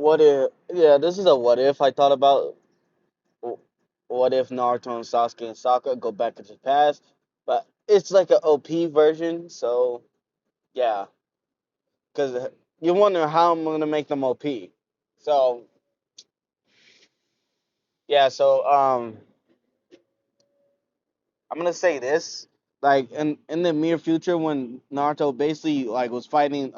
what if? Yeah, this is a what if. I thought about what if Naruto and Sasuke and Sakura go back into the past, but it's like a OP version. So yeah, because you wonder how I'm gonna make them OP. So yeah, so I'm gonna say this. Like in the near future, when Naruto basically like was fighting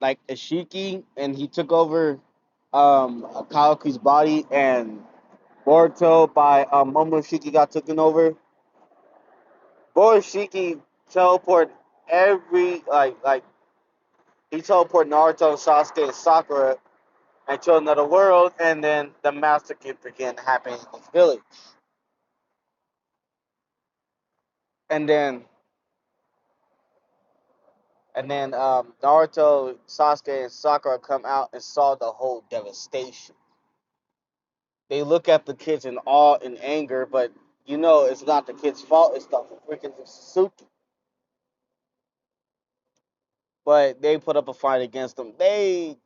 like Ishiki and he took over Kawaki's body and Boruto by Momoshiki got taken over. Borushiki teleport every like he teleport Naruto, Sasuke, and Sakura into another world, and then the massacre began happening in this village. And then Naruto, Sasuke, and Sakura come out and saw the whole devastation. They look at the kids in awe and anger, but you know it's not the kid's fault. It's the freaking Sasuke. But they put up a fight against them. They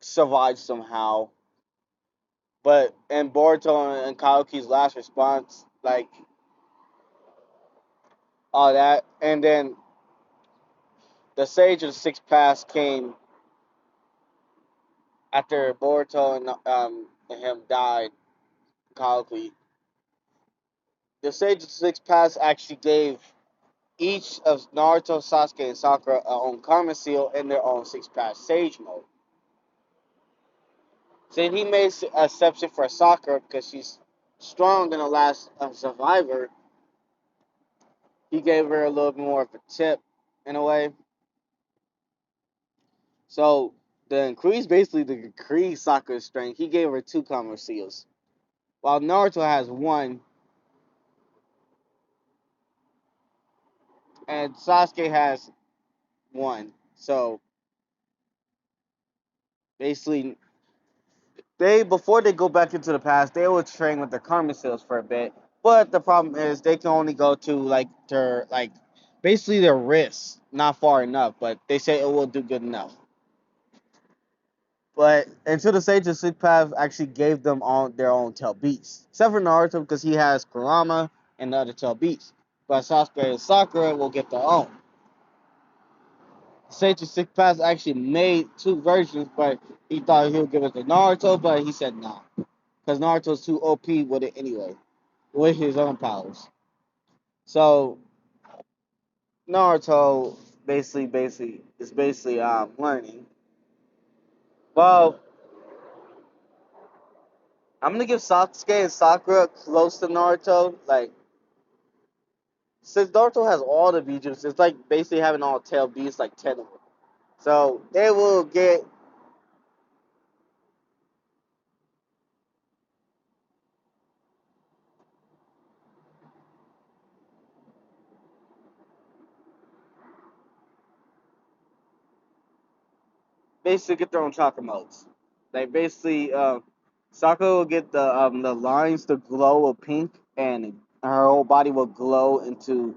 survived somehow. But in Boruto and Kaoki's last response, like all that, and then the Sage of the Sixth Pass came after Boruto and him died. Kaoki, the Sage of the Sixth Pass actually gave each of Naruto, Sasuke, and Sakura their own Karma Seal and their own Six Pass Sage mode. So he made an exception for Sakura because she's strong and the last survivor. He gave her a little bit more of a tip in a way. So basically the increase Sakura's strength. He gave her two Karma Seals, while Naruto has one, and Sasuke has one. So basically, they before they go back into the past, they will train with their karma seals for a bit. But the problem is they can only go to like their basically their wrists, not far enough. But they say it will do good enough. But until the Sage of Six Paths actually gave them all their own tail beasts, except for Naruto because he has Kurama and the other tail beasts. But Sasuke and Sakura will get their own. Sage of Six Paths actually made two versions, but he thought he would give it to Naruto, but he said nah. Because Naruto's too OP with it anyway, with his own powers. So Naruto basically is basically learning. Well, I'm gonna give Sasuke and Sakura close to Naruto. Like since Naruto has all the Bijus, it's like basically having all tail beasts, like 10 of them. So they will get basically get their own chakra modes. Like basically, Sakura will get the lines to glow of pink, and her whole body will glow into.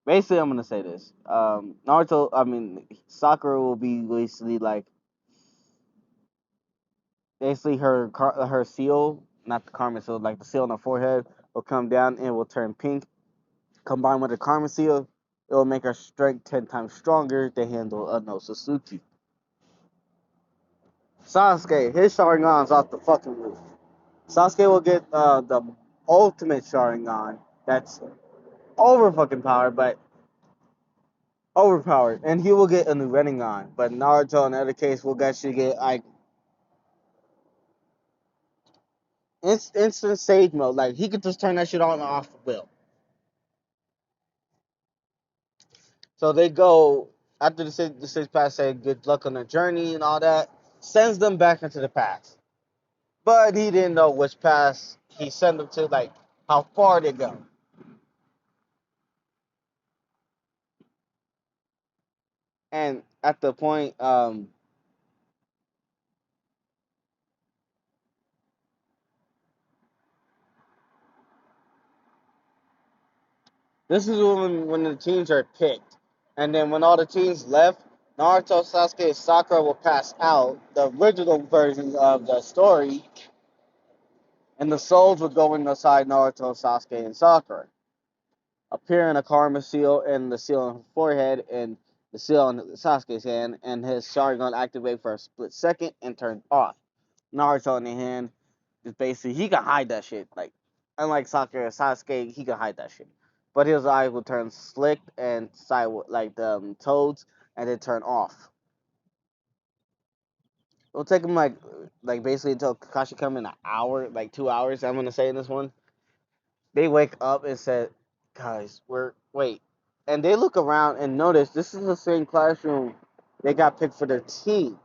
Basically, I'm gonna say this. Naruto, I mean Sakura will be basically like basically her seal, not the karma seal, like the seal on her forehead will come down and will turn pink. Combined with the karma seal, it will make her strength 10 times stronger to handle no Sasuke. Sasuke, his Sharingan's off the fucking roof. Sasuke will get the ultimate Sharingan that's over fucking powered, but overpowered, and he will get a new Rinnegan. But Naruto, in the other case, will actually get like instant sage mode. Like he could just turn that shit on and off the will. So they go after the six past say good luck on their journey and all that, sends them back into the past. But he didn't know which past he sent them to, like how far they go. And at the point, this is when the teams are picked. And then when all the teams left, Naruto, Sasuke, and Sakura will pass out. The original version of the story, and the souls would go inside Naruto, Sasuke, and Sakura, appear in a karma seal and the seal on his forehead and the seal on Sasuke's hand, and his Sharingan activate for a split second and turn off. Naruto in the hand, just basically he can hide that shit. Like unlike Sakura, Sasuke, he can hide that shit. But his eyes will turn slick and side like the toads, and then turn off. It'll take him like basically until Kakashi come in an hour, like 2 hours. I'm gonna say in this one. They wake up and said, "Guys, we're wait," and they look around and notice this is the same classroom they got picked for their team,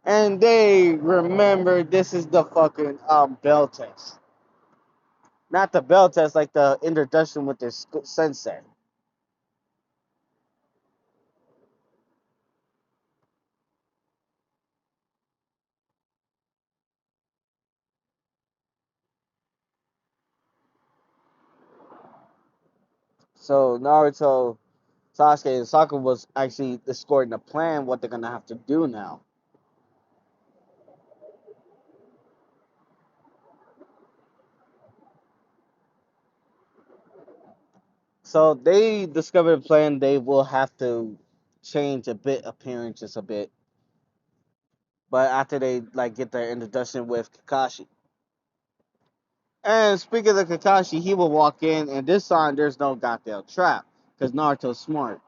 and they remember this is the fucking bell test, not the bell test, like the introduction with their sensei. So Naruto, Sasuke, and Sakura was actually discording the plan what they're gonna have to do now. So they discovered a plan. They will have to change a bit appearances a bit, but after they like get their introduction with Kakashi. And speaking of Kakashi, he will walk in, and this time there's no goddamn trap because Naruto's smart.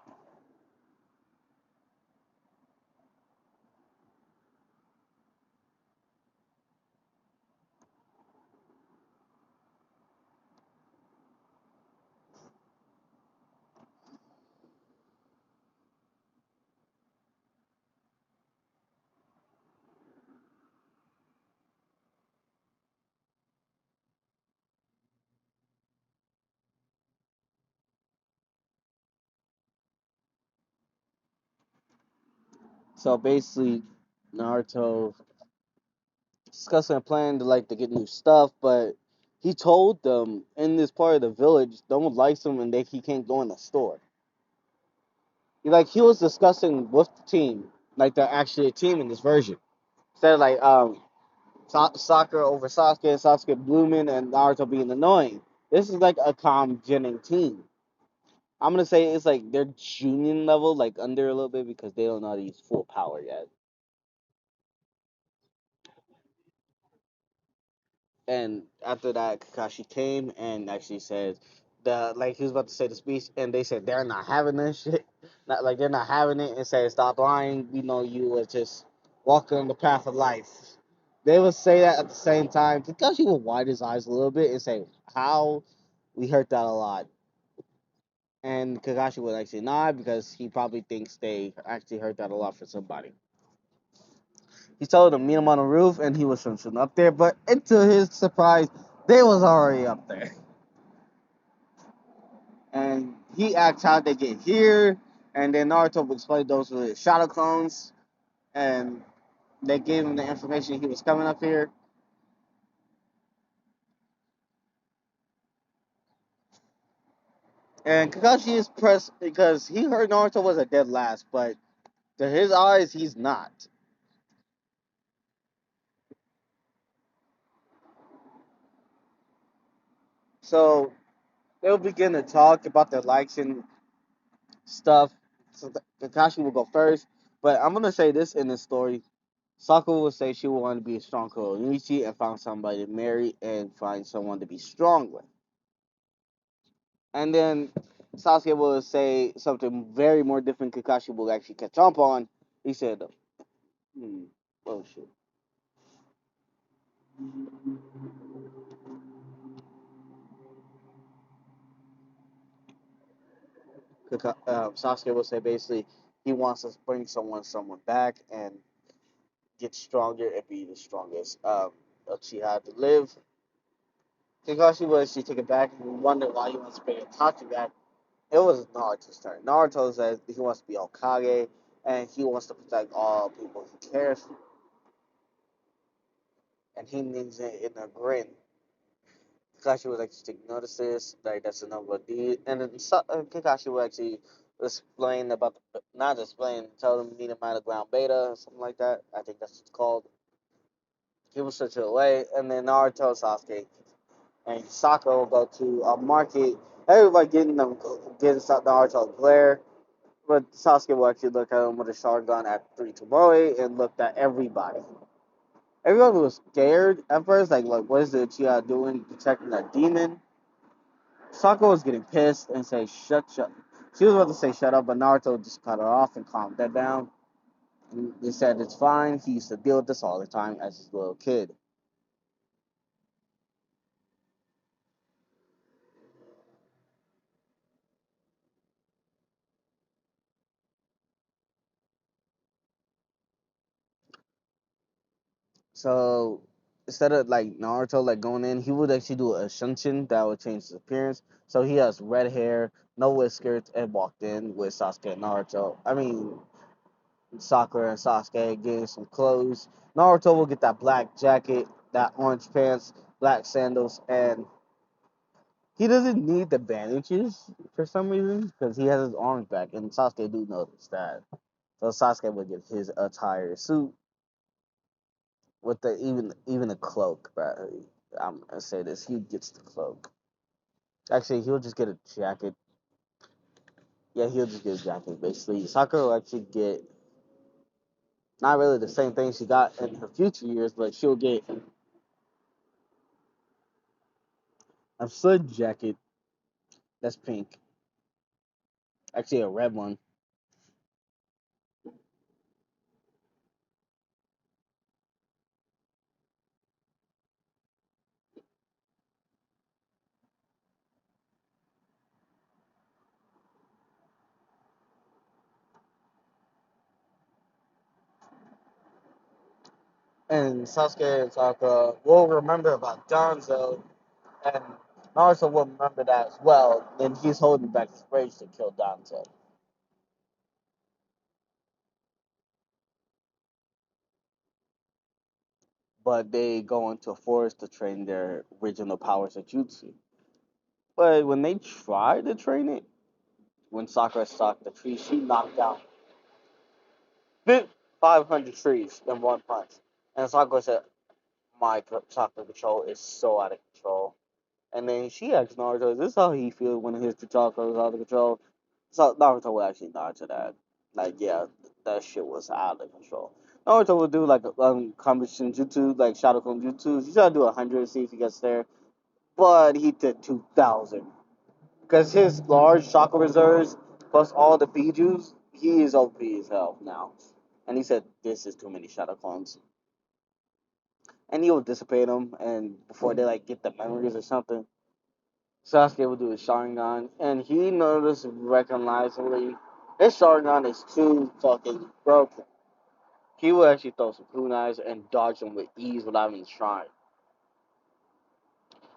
So basically, Naruto discussing a plan to like to get new stuff, but he told them in this part of the village, no one likes him, and he can't go in the store. He was discussing with the team, like they're actually a team in this version. Instead of like Sakura over Sasuke, and Sasuke blooming, and Naruto being annoying. This is like a calm, genuine team. I'm gonna say it's like they're junior level, like under a little bit because they don't know how to use full power yet. And after that, Kakashi came and actually said the like he was about to say the speech, and they said they're not having this shit, not like they're not having it, and said stop lying. We know you were just walking on the path of life. They would say that at the same time. Kakashi would widen his eyes a little bit and say, "How we hurt that a lot." And Kakashi would actually nod because he probably thinks they actually hurt that a lot for somebody. He told him to meet him on the roof, and he was shooting up there. But to his surprise, they was already up there. And he asked how they get here, and then Naruto explained those were shadow clones, and they gave him the information he was coming up here. And Kakashi is pressed because he heard Naruto was a dead last, but to his eyes, he's not. So they'll begin to talk about their likes and stuff. So Kakashi will go first, but I'm gonna say this in this story. Sakura will say she will want to be a strong Kuroichi and find somebody to marry and find someone to be strong with. And then Sasuke will say something very more different. Kakashi will actually catch up on. He said, hmm, "Oh shit." Sasuke will say basically he wants to bring someone back and get stronger and be the strongest Uchiha to live. Kakashi will actually take it back and wonder why he wants to bring Itachi back. It was Naruto's turn. Naruto says he wants to be Hokage and he wants to protect all people he cares for. And he means it in a grin. Kakashi would actually take notice this, like that's a number of deed, and then Kakashi would actually explain about the, not explain, tell them meet him at a ground beta or something like that. I think that's what it's called. He will switch it away, and then Naruto, Sasuke, and Sakura will go to a market. Everybody getting Naruto glare, but Sasuke will actually look at him with a Sharingan at 3 Tomorrow and looked at everybody. Everyone was scared at first, like what is the Uchiha doing protecting that demon? Sakura was getting pissed and say shut. She was about to say shut up, but Naruto just cut her off and calmed that down. And they said it's fine. He used to deal with this all the time as his little kid. So instead of like Naruto like going in, he would actually do a shunshin that would change his appearance. So he has red hair, no whiskers, and walked in with Sasuke and Naruto. I mean Sakura and Sasuke getting some clothes. Naruto will get that black jacket, that orange pants, black sandals, and he doesn't need the bandages for some reason because he has his arms back, and Sasuke do notice that. So Sasuke would get his attire suit with the even a cloak, bro. I'm gonna say this: he gets the cloak. Actually, he'll just get a jacket. Yeah, he'll just get a jacket. Basically, Sakura will actually get not really the same thing she got in her future years, but she'll get a hood jacket that's pink. Actually, a red one. And Sasuke and Sakura will remember about Danzo, and Naruto will remember that as well. And he's holding back his rage to kill Danzo. But they go into a forest to train their original powers of jutsu. But when they tried to train it, when Sakura stalked the tree, she knocked down 500 trees in one punch. And Sakura said, my chakra control is so out of control. And then she asked Naruto, is this how he feels when his chakra is out of control? So Naruto would actually nod to that. Like, yeah, that shit was out of control. Naruto would do like combination jutsu, like Shadow Clone jutsu. He tried to do 100, see if he gets there. But he did 2,000. Because his large chakra reserves plus all the bijus, he is OP as hell now. And he said, this is too many Shadow Clones. And he will dissipate them, and before they like get the memories or something, Sasuke will do his Sharingan, and he noticed recognizably his Sharingan is too fucking broken. He will actually throw some kunais and dodge them with ease without even trying.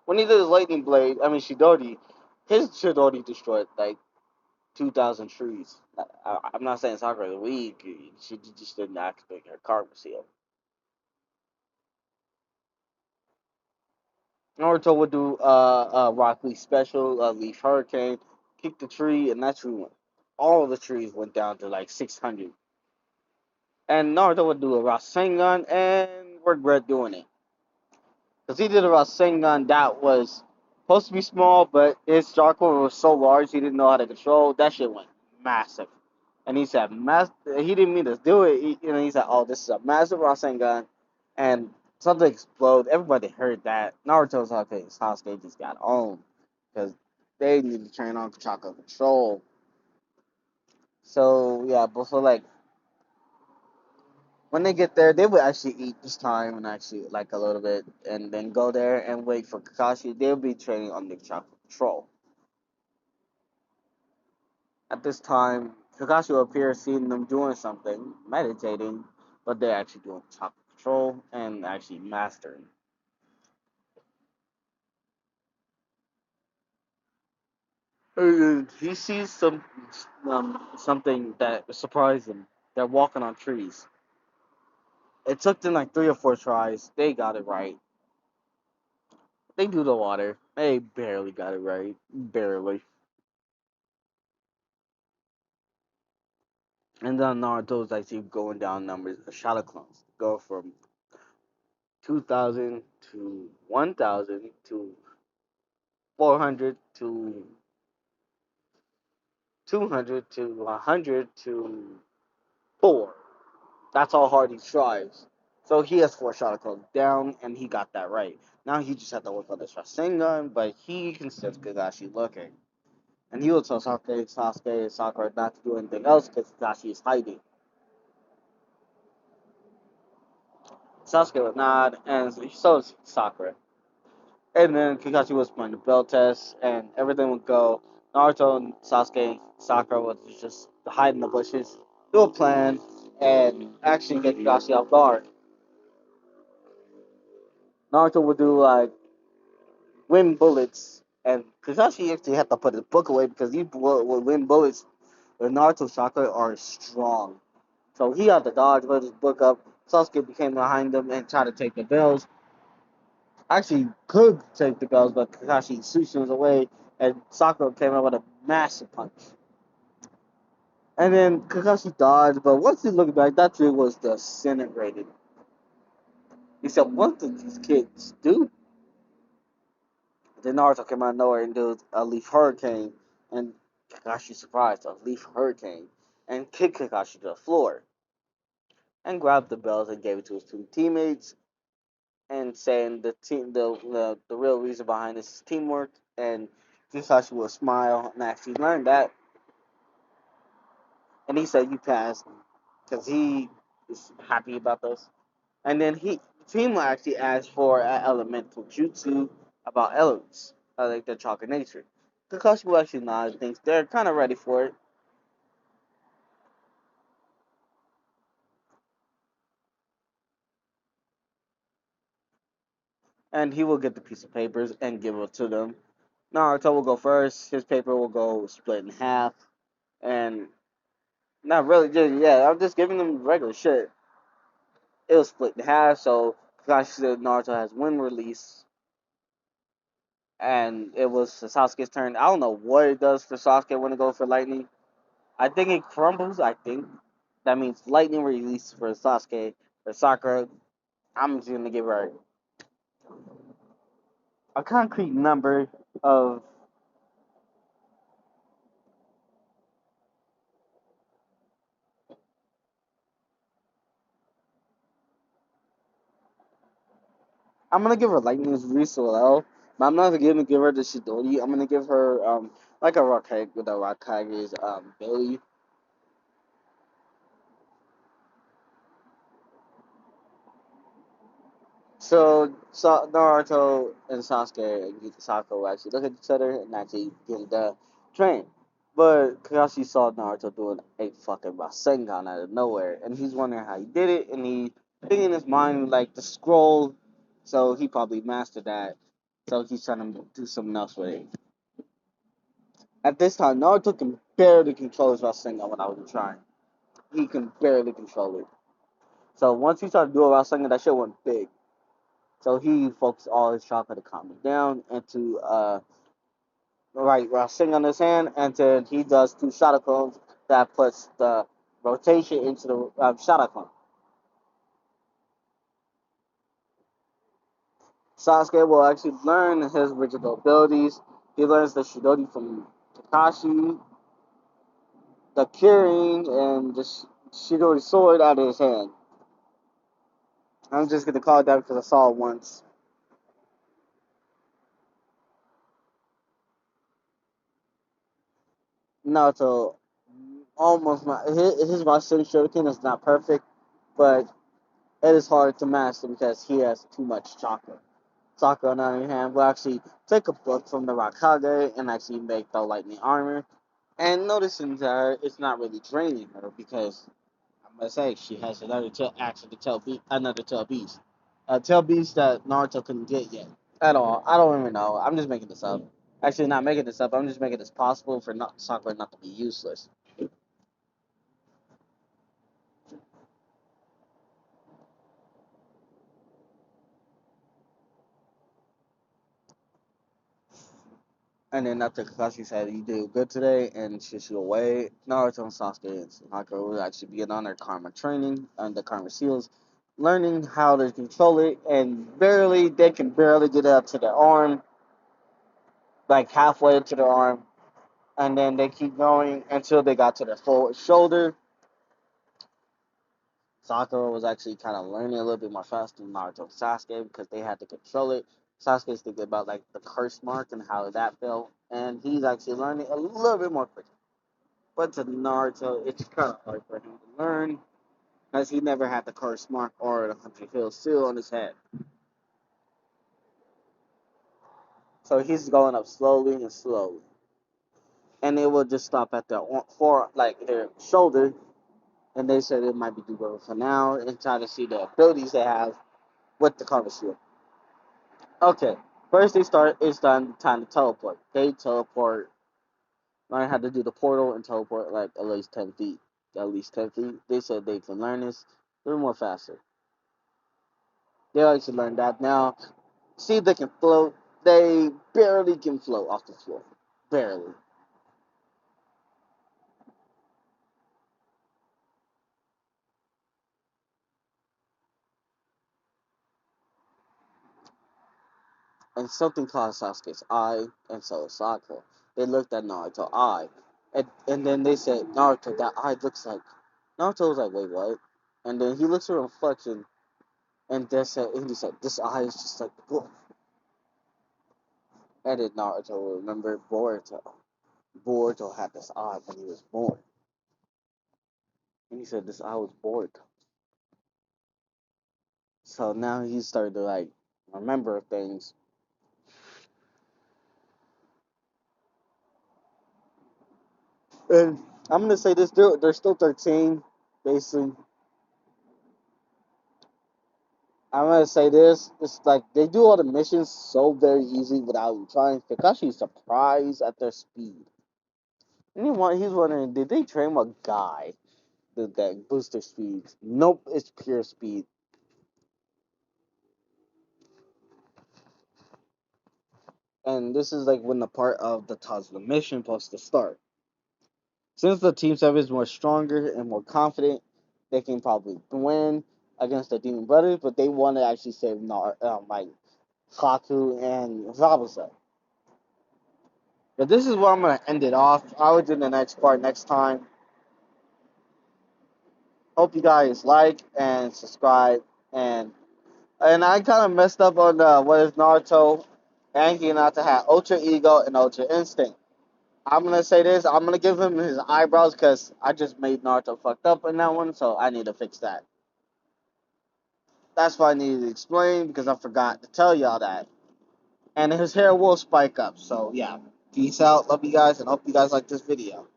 When he did his lightning blade, I mean Shidori, his Shidori destroyed like 2,000 trees. I'm not saying Sakura is weak. She just didn't activate her karma seal. Naruto would do Rock Lee special, Leaf Hurricane, kick the tree, and that tree went. All of the trees went down to like 600. And Naruto would do a Rasengan and regret doing it. Because he did a Rasengan that was supposed to be small, but his chakra was so large he didn't know how to control. That shit went massive. And he said, he didn't mean to do it. He said, oh, this is a massive Rasengan. And something exploded. Everybody heard that. Naruto Sasuke just got owned. Because they need to train on chakra control. So, yeah, but for like, when they get there, they would actually eat this time and actually like a little bit, and then go there and wait for Kakashi. They'll be training on the chakra control. At this time, Kakashi will appear seeing them doing something, meditating, but they're actually doing chakra control and actually mastering. He sees something that surprised him. They're walking on trees. It took them like 3 or 4 tries. They got it right. They do the water. They barely got it right. Barely. And then Naruto's actually going down numbers of shadow clones. Go from 2,000 to 1,000 to 400 to 200 to 100 to 4. That's how hard he strives. So he has 4 shadow clones down, and he got that right. Now he just had to work on his Rasengan, but he can still Kakashi looking. And he will tell Sasuke, and Sakura not to do anything else because Kakashi is hiding. Sasuke would nod, and so is Sakura. And then Kakashi was playing the bell test, and everything would go. Naruto and Sasuke and Sakura would just hide in the bushes, do a plan, and actually get Kakashi off guard. Naruto would do like wind bullets, and Kakashi actually had to put his book away because these wind bullets with Naruto Sakura are strong. So he had to dodge, put his book up. Sasuke became behind him and tried to take the bells. Actually, could take the bells, but Kakashi sushis away, and Sakura came out with a massive punch. And then Kakashi dodged, but once he looked back, that tree was disintegrated. He said, "What did these kids do?" Then Naruto came out of nowhere and did a leaf hurricane, and Kakashi surprised a leaf hurricane and kicked Kakashi to the floor and grabbed the bells and gave it to his 2 teammates and saying the real reason behind this is teamwork, and Kakashi will smile and actually learned that, and he said you passed because he is happy about this. And then team will actually asked for an elemental jutsu about elements, like their chalk in nature. Kakashi will actually nod and thinks they're kind of ready for it, and he will get the piece of papers and give it to them. Naruto will go first. His paper will go split in half, and not really, just yeah. I'm just giving them regular shit. It was split in half, so Kakashi said Naruto has wind release, and it was Sasuke's turn. I don't know what it does for Sasuke when it goes for lightning. I think it crumbles. I think that means lightning release for Sasuke. For Sakura, I'm just gonna give her a concrete number of. I'm gonna give her lightning release as well, but I'm not gonna give her the Shidori. I'm gonna give her like a Raikage with a Raikage's ability. So Naruto and Sasuke and Sakura will actually look at each other and actually get the train. But Kakashi saw Naruto doing a fucking Rasengan out of nowhere, and he's wondering how he did it, and he thinking in his mind like the scroll, so he probably mastered that. So he's trying to do something else with it. At this time, Naruto can barely control his Rasengan when I was trying. He can barely control it. So once he started doing Rasengan, that shit went big. So he focused all his chakra to calm it down into right Rasengan on his hand, and then he does 2 shadow clones that puts the rotation into the shadow clone. Sasuke will actually learn his original abilities. He learns the Shidori from Kakashi, the Kirin, and the Shidori sword out of his hand. I'm just gonna call it that because I saw it once. Naruto almost not his Rasen Shuriken is not perfect, but it is hard to master because he has too much chakra. Sakura, on the other hand, will actually take a book from the Raikage and actually make the lightning armor. And noticing that it's not really draining her because I'm gonna say she has another tail beast, a tail beast that Naruto couldn't get yet at all. I don't even know. I'm just making this up. Actually, not making this up. I'm just making this possible for not Sakura not to be useless. And then after Kakashi said, "You did good today," and shooed away, Naruto and Sasuke and Sakura will actually begin on their karma training and the karma seals, learning how to control it, and they can barely get it up to their arm, like halfway to their arm, and then they keep going until they got to their forward shoulder. Sakura was actually kind of learning a little bit more fast than Naruto and Sasuke because they had to control it. Sasuke's thinking about like the curse mark and how that felt, and he's actually learning a little bit more quick. But to Naruto, it's kind of hard for him to learn as he never had the curse mark or the 100 hill seal on his head. So he's going up slowly and slowly, and it will just stop at their shoulder, and they said it might be doable for now, and try to see the abilities they have with the cover shield. Okay, first they start. It's time to teleport. They teleport. Learn how to do the portal and teleport like at least 10 feet. At least 10 feet. They said they can learn this. They're more faster. They actually learned that now. See if they can float. They barely can float off the floor. Barely. And something caught Sasuke's eye, and so Sakura. They looked at Naruto's eye. And then they said, Naruto, that eye looks like. Naruto was like, wait, what? And then he looks at a reflection, and he said, this eye is just like the book. And then Naruto remembered Boruto. Boruto had this eye when he was born. And he said, this eye was Boruto. So now he started to like remember things. And I'm gonna say this: they're still 13, basically. I'm gonna say this: it's like they do all the missions so very easy without even trying. Kakashi's surprised at their speed. And he's wondering, did they train a guy that boosts their speed? Nope, it's pure speed. And this is like when the part of the mission supposed to start. Since the team seven is more stronger and more confident, they can probably win against the Demon Brothers, but they want to actually save like Haku and Zabuza. But this is where I'm gonna end it off. I will do the next part next time. Hope you guys like and subscribe, and I kind of messed up on what is Naruto and Hinata had Ultra Ego and Ultra Instinct. I'm gonna say this. I'm gonna give him his eyebrows because I just made Naruto fucked up in that one, so I need to fix that. That's what I needed to explain because I forgot to tell y'all that. And his hair will spike up. So yeah. Peace out. Love you guys and hope you guys like this video.